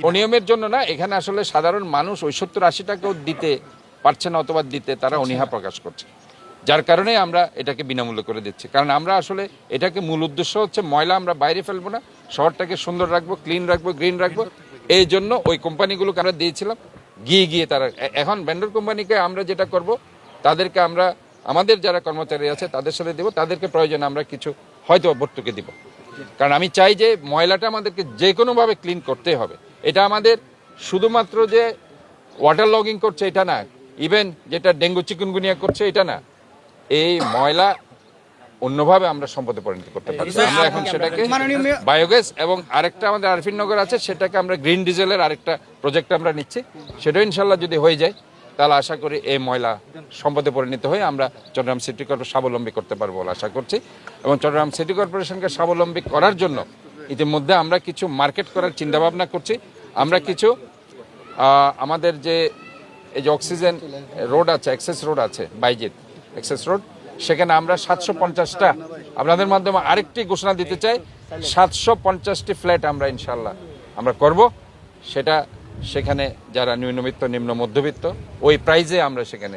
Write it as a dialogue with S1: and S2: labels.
S1: অনিয়মের জন্য না, এখানে আসলে সাধারণ মানুষ ওই 70-80 টাকাও দিতে পারছে না অথবা দিতে তারা অনীহা প্রকাশ করছে, যার কারণে আমরা এটাকে বিনামূল্যে করে দিচ্ছি। কারণ আমরা আসলে এটাকে মূল উদ্দেশ্য হচ্ছে ময়লা আমরা বাইরে ফেলবো না, শহরটাকে সুন্দর রাখবো, ক্লিন রাখবো, গ্রিন রাখবো। এই জন্য ওই কোম্পানিগুলোকে আমরা দিয়েছিলাম, গিয়ে তারা এখন ভেন্ডর কোম্পানিকে আমরা যেটা করব, তাদেরকে আমরা আমাদের যারা কর্মচারী আছে তাদের সাথে দেবো, তাদেরকে প্রয়োজনে আমরা কিছু হয়তো ভর্তুকি দিব। কারণ আমি চাই যে ময়লাটা আমাদেরকে যে কোনোভাবে ক্লিন করতে হবে। এটা আমাদের শুধুমাত্র যে ওয়াটার লগিং করছে এটা না, ইভেন যেটা ডেঙ্গু চিকুনগুনিয়া করছে এটা না, এই ময়লা অন্যভাবে আমরা সম্পদে পরিণত করতে পারি। আমরা এখন সেটাকে বায়োগ্যাস এবং আরেকটা আমাদের আরফিনগর আছে, সেটাকে আমরা গ্রিন ডিজেলের আরেকটা প্রজেক্ট আমরা নিচ্ছি। সেটাও ইনশাল্লাহ যদি হয়ে যায় তাহলে আশা করি এই ময়লা সম্পদে পরিণত হয়ে আমরা চট্টগ্রাম সিটি কর্পোরেশন স্বাবলম্বী করতে পারবো বলে আশা করছি। এবং চট্টগ্রাম সিটি কর্পোরেশনকে স্বাবলম্বী করার জন্য ইতিমধ্যে আমরা কিছু মার্কেট করার চিন্তাভাবনা করছি। আমরা কিছু আমাদের যে এই যে অক্সিজেন রোড আছে, অ্যাক্সেস রোড আছে, বাইজিৎ অ্যাক্সেস রোড, সেখানে আমরা 750টা, আপনাদের মাধ্যমে আরেকটি ঘোষণা দিতে চাই, 750টি ফ্ল্যাট আমরা ইনশাল্লাহ আমরা করব। সেটা সেখানে যারা নিম্নবিত্ত, নিম্ন মধ্যবিত্ত, ওই প্রাইজে আমরা সেখানে